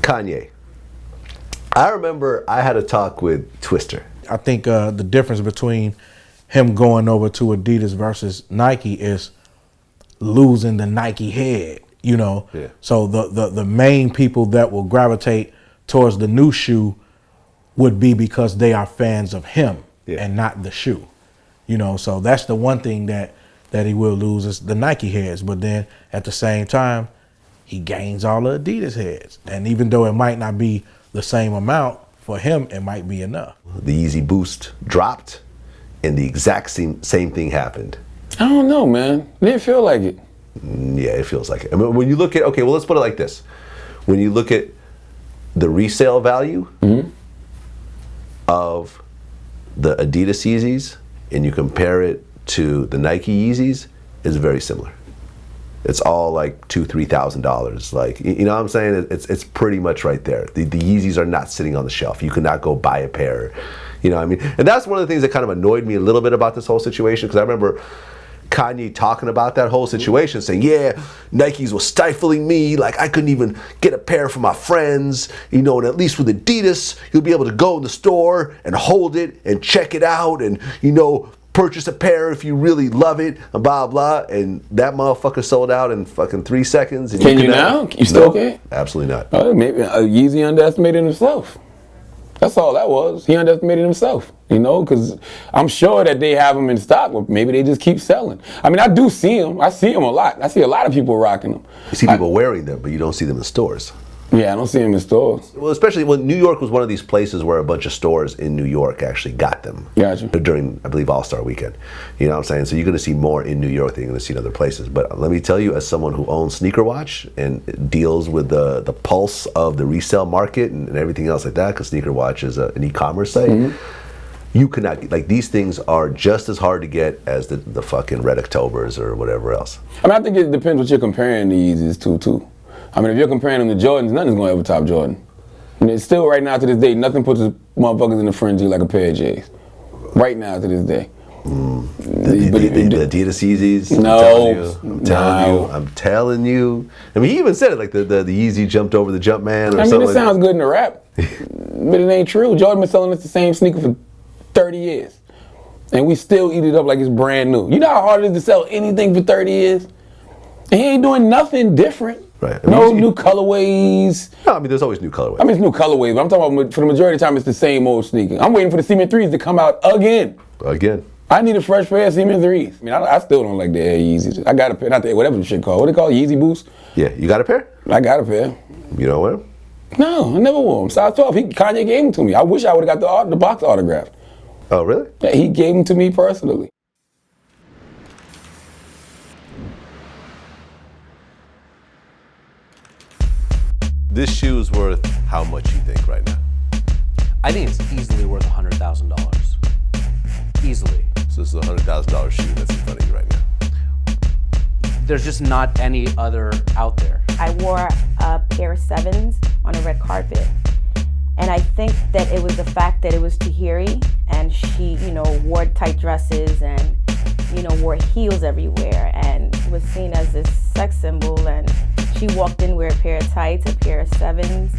Kanye. I remember I had a talk with Twister. I think the difference between him going over to Adidas versus Nike is losing the Nike head, you know. Yeah. So the main people that will gravitate towards the new shoe would be because they are fans of him and not the shoe. You know, so that's the one thing that he will lose is the Nike heads. But then at the same time, he gains all the Adidas heads. And even though it might not be the same amount, for him, it might be enough. The Yeezy Boost dropped, and the exact same thing happened. I don't know, man. It didn't feel like it. Yeah, it feels like it. I mean, when you look at, okay, well, let's put it like this. When you look at the resale value of the Adidas Yeezys, and you compare it to the Nike Yeezys, it's very similar. It's all like $2,000-$3,000. Like, you know what I'm saying? It's pretty much right there. The Yeezys are not sitting on the shelf. You cannot go buy a pair. You know what I mean? And that's one of the things that kind of annoyed me a little bit about this whole situation, because I remember Kanye talking about that whole situation, saying, yeah, Nikes was stifling me. Like, I couldn't even get a pair for my friends. You know, and at least with Adidas, you'll be able to go in the store and hold it and check it out and, you know, purchase a pair if you really love it, and blah, blah. And that motherfucker sold out in fucking 3 seconds. And Can you now? You still can't? Absolutely not. Maybe Yeezy underestimated himself. That's all that was. He underestimated himself, you know, because I'm sure that they have them in stock, but maybe they just keep selling. I mean, I do see them. I see them a lot. I see a lot of people rocking them. You see people wearing them, but you don't see them in stores. Yeah, I don't see them in stores. Well, especially when New York was one of these places where a bunch of stores in New York actually got them. Gotcha. During, I believe, All-Star Weekend. You know what I'm saying? So you're going to see more in New York than you're going to see in other places. But let me tell you, as someone who owns Sneaker Watch and deals with the pulse of the resale market and everything else like that, because Sneaker Watch is an e-commerce site, you cannot, like, these things are just as hard to get as the fucking Red Octobers or whatever else. I mean, I think it depends what you're comparing the Yeezys to, too. I mean, if you're comparing them to Jordans, nothing's going to ever top Jordan. And it's still, right now to this day, nothing puts motherfuckers in the frenzy like a pair of J's. Right now to this day. The Adidas Yeezys? No. I'm telling you. I mean, he even said it, like the Yeezy jumped over the Jumpman or something. I mean, it sounds good in the rap, but it ain't true. Jordan been selling us the same sneaker for 30 years. And we still eat it up like it's brand new. You know how hard it is to sell anything for 30 years? And he ain't doing nothing different. Right. I mean, no new colorways. No, I mean, there's always new colorways. I mean, it's new colorways, but I'm talking about for the majority of the time, it's the same old sneaker. I'm waiting for the Cement 3s to come out again. I need a fresh pair of Cement 3s. I mean, I still don't like the Air Yeezys. I got a pair, not the, whatever the shit called. What they call Yeezy Boost? Yeah, you got a pair? I got a pair. You don't wear them? No, I never wore them. Size 12. Kanye gave them to me. I wish I would have got the box autographed. Oh, really? Yeah, he gave them to me personally. This shoe is worth how much you think right now? I think it's easily worth $100,000. Easily. So this is a $100,000 shoe that's in front of you right now. There's just not any other out there. I wore a pair of 7s on a red carpet. And I think that it was the fact that it was Tahiri and she, you know, wore tight dresses and, you know, wore heels everywhere and was seen as this sex symbol. And she walked in with a pair of tights, a pair of 7s,